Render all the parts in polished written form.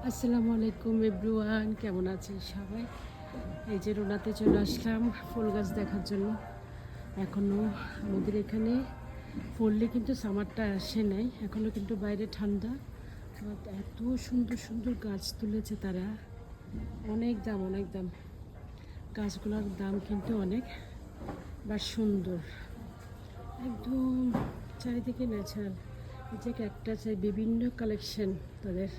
আসসালামু আলাইকুম এভরিওয়ান, কেমন আছেন সবাই? এই যে রোনাতে চলে আসলাম ফুল গাছ দেখার জন্য। এখনও আমাদের এখানে পড়লে কিন্তু সামারটা আসে নাই, এখনও কিন্তু বাইরে ঠান্ডা। বাট এত সুন্দর সুন্দর গাছ তুলেছে তারা, অনেক দাম অনেক দাম। গাছগুলোর দাম কিন্তু অনেক, বাট সুন্দর একদম। চারিদিকে ন্যাচারাল, এই যে একটা চাই বিভিন্ন কালেকশন তাদের।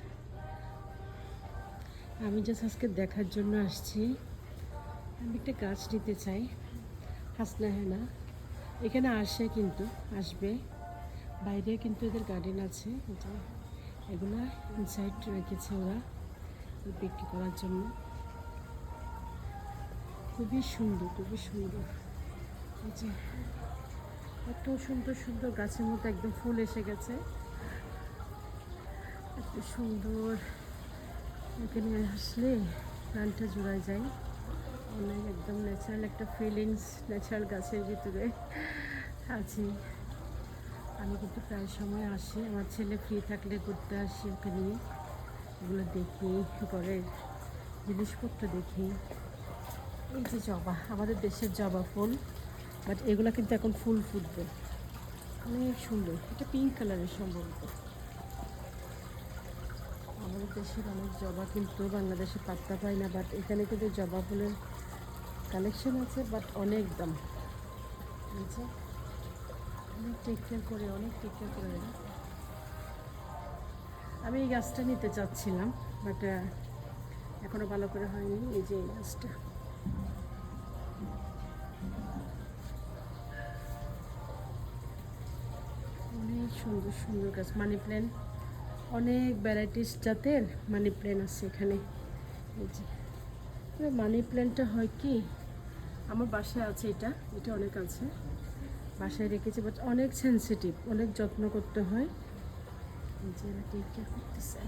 আমি জাস্ট আজকে দেখার জন্য আসছি। আমি একটা গাছ নিতে চাই, হাসনা হেনা। এখানে আসে, কিন্তু আসবে বাইরে, কিন্তু এদের গার্ডেন আছে, যে এগুলা ইনসাইড রেখেছে ওরা বিক্রি করার জন্য। খুবই সুন্দর, খুবই সুন্দর। এই যে এত সুন্দর সুন্দর গাছের মধ্যে একদম ফুল এসে গেছে, এত সুন্দর। এখানে আসলে প্রাণটা জোড়ায় যায়, অনেক একদম ন্যাচারাল একটা ফিলিংস ন্যাচারাল গাছের ভিতরে আছি। আমি কিন্তু প্রায় সময় আসি, আমার ছেলে ফ্রি থাকলে ঘুরতে আসি, ওকে নিয়ে এগুলো দেখি, ঘরের জিনিসপত্র দেখি। এই যে জবা, আমাদের দেশের জবা ফুল, বাট এগুলো কিন্তু এখন ফুল ফুটবে, অনেক সুন্দর। এটা পিঙ্ক কালারের সম্ভবত। আমাদের দেশের অনেক জবা কিন্তু বাংলাদেশে পাত্তা পায় না, বাট এখানে কিন্তু জবা ফুলের কালেকশন আছে, বাট অনেক দাম। বুঝছে, অনেক টেক কেয়ার করে, অনেক টেক কেয়ার করে। আমি এই গাছটা নিতে চাচ্ছিলাম, বাট এখনও ভালো করে হয়নি। এই যে এই গাছটা, অনেক সুন্দর সুন্দর গাছ। মানি প্ল্যান্ট, অনেক ভ্যারাইটিস জাতের মানি প্ল্যান্ট আছে এখানে। এই যে মানি প্ল্যান্টটা হয় কি, আমার বাসায় আছে, এটা এটা অনেক আছে, বাসায় রেখেছি, বাট অনেক সেন্সিটিভ, অনেক যত্ন করতে হয়। এই যে এরা টেক কেয়ার করতেছে।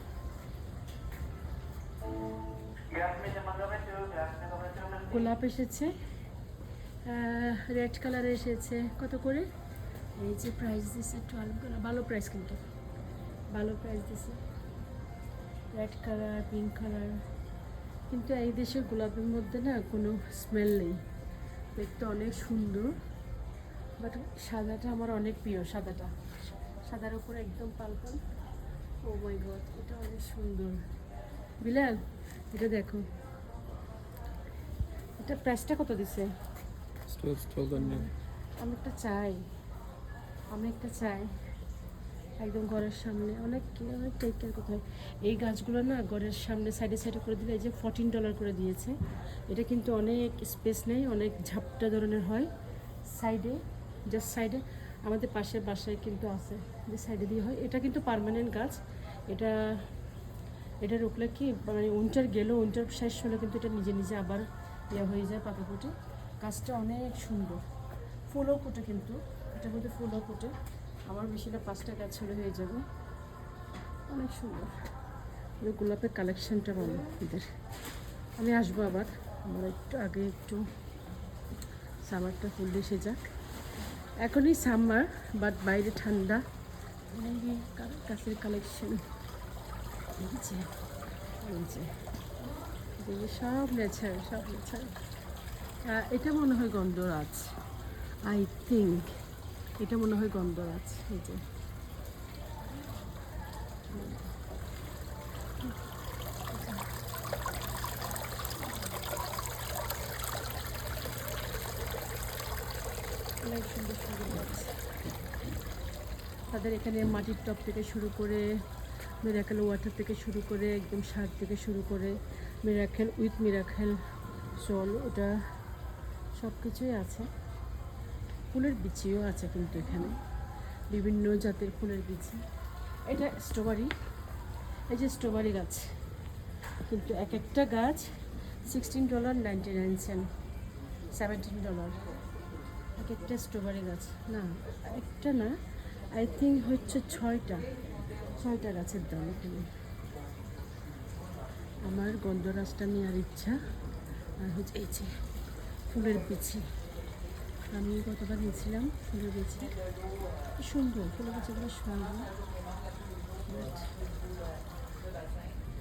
গোলাপ এসেছে, রেড কালার এসেছে। কত করে? এই যে প্রাইস দিছে 12 ডলার, ভালো প্রাইস, কিন্তু ভালো প্রাইস দিছে। Red colour, pink colour. কিন্তু এই দেশের গোলাপের মধ্যে না কোনো স্মেল নেই, দেখতে অনেক সুন্দর, বাট সাদাটা আমার অনেক প্রিয়। সাদাটা, সাদার উপরে একদম পালপাল। ও মাই গড, এটা অনেক সুন্দর। বিলাল, এটা দেখো, এটা প্রাইসটা কত দিছে? আমি একটা চাই, আমি একটা চাই একদম ঘরের সামনে। অনেক অনেক টেক কেয়ার করতে হয় এই গাছগুলো না, ঘরের সামনে সাইডে সাইডে করে দিলে। এই যে $14 করে দিয়েছে। এটা কিন্তু অনেক স্পেস নেই, অনেক ঝাপটা ধরনের হয় সাইডে, জাস্ট সাইডে। আমাদের পাশের বাসায় কিন্তু আছে, যে সাইডে দিয়ে হয়। এটা কিন্তু পার্মানেন্ট গাছ। এটা এটা রুকলে কি, মানে উইন্টার গেলেও, উইন্টার শেষ হলে কিন্তু এটা নিজে নিজে আবার ইয়ে হয়ে যায়, পাতা ফুটে। গাছটা অনেক সুন্দর, ফুলও ফুটে, কিন্তু এটার মধ্যে ফুলও ফুটে। আমার বেশিটা 5টা গাছ ছেড়ে হয়ে যাবে, অনেক সুন্দর। গোলাপের কালেকশনটা ভালো এদের। আমি আসবো আবার, আমার একটু আগে একটু সামারটা ফুল এসে যাক। এখনই সামার, বাট বাইরে ঠান্ডা। অনেক গাছের কালেকশন, দেখেছে? এই যে সব ন্যাচারাল, সব ন্যাচারাল। এটা মনে হয় গন্ধরাজ, আই থিঙ্ক এটা মনে হয় গন্ধরাজ। এই যে অনেক সুন্দর সুন্দর গাছ। তাদের এখানে মাটির টব থেকে শুরু করে, মিরাকেল ওয়াটার থেকে শুরু করে, একদম সার থেকে শুরু করে, মিরাকেল উইথ মিরাকেল জল, ওটা সব কিছুই আছে। ফুলের বিচিও আছে কিন্তু এখানে, বিভিন্ন জাতের ফুলের বিচি। এটা স্ট্রবেরি, এই যে স্ট্রবেরি গাছ, কিন্তু এক একটা গাছ $16.99, $17 এক একটা স্ট্রবেরি গাছ। না, একটা না, আই থিঙ্ক হচ্ছে 6টা গাছের দাম এখানে। আমার গন্ধরাজটা নেওয়ার ইচ্ছা। আর হচ্ছে এই যে ফুলের বিচি, আমি কতবার নিয়েছিলাম ফুলের বিচি, সুন্দর ফুলের বিচিগুলো সুন্দর।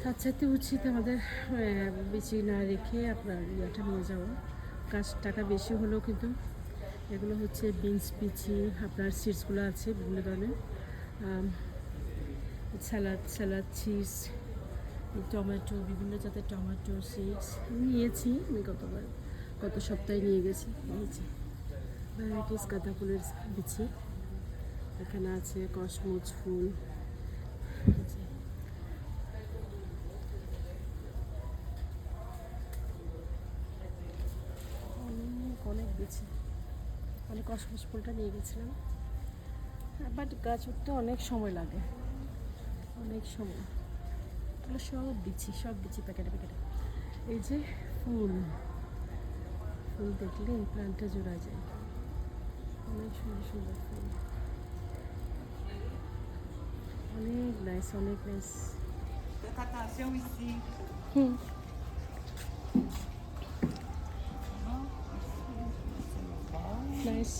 তার চাইতে উচিত আমাদের বেশি না রেখে আপনার ইয়েটা নিয়ে যাওয়া। টাকা বেশি হলেও কিন্তু এগুলো হচ্ছে বিনস পিচি, আপনার সিডসগুলো আছে বিভিন্ন ধরনের, স্যালাড চিজ, টমেটো, বিভিন্ন জাতের টমেটো সিডস নিয়েছি আমি গত সপ্তাহে নিয়েছি। ভ্যারাইটিস গাঁদা ফুলের বিচি, এখানে আছে কসমোস ফুল, অনেক বিচি। আমি কসমোস ফুলটা নিয়ে গেছিলাম, বাট গাছ উঠতে অনেক সময় লাগে, অনেক সময়। এগুলো সব বিচি প্যাকেটে। এই যে ফুল দেখলে প্ল্যান্টটা জোড়া যায়, অনেক সুন্দর ফুল, অনেক নাইস। নাইস।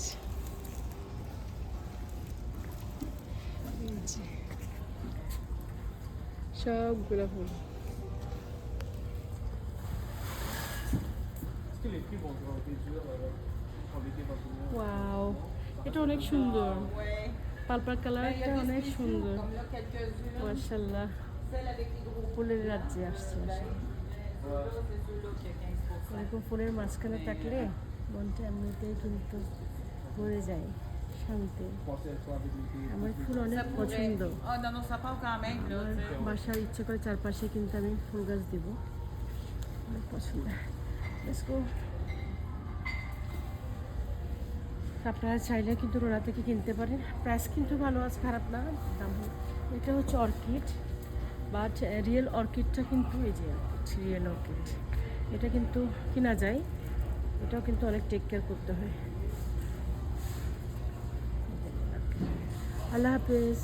সবগুলো ফুল। ওয়াও, এটা অনেক সুন্দর, পার্পল কালারটা অনেক সুন্দর, মাশাআল্লাহ। ফুলের রাজ্যে আসছে। এরকম ফুলের মাঝখানে থাকলে মনটা এমনিতেই কিন্তু ভরে যায় শান্তি। আমার ফুল অনেক পছন্দ, আমার বাসার ইচ্ছে করে চারপাশে কিন্তু আমি ফুল গাছ দেব, অনেক পছন্দ। আপনারা চাইলে কিন্তু রোনা থেকে কিনতে পারেন, প্রাইস কিন্তু ভালো আছে, খারাপ না দাম। এটা হচ্ছে অর্কিড, বাট রিয়েল অর্কিডটা কিন্তু এই যে রিয়েল অর্কিড, এটা কিন্তু কেনা যায়, এটাও কিন্তু অনেক টেক কেয়ার করতে হয়। আল্লাহ হাফেজ।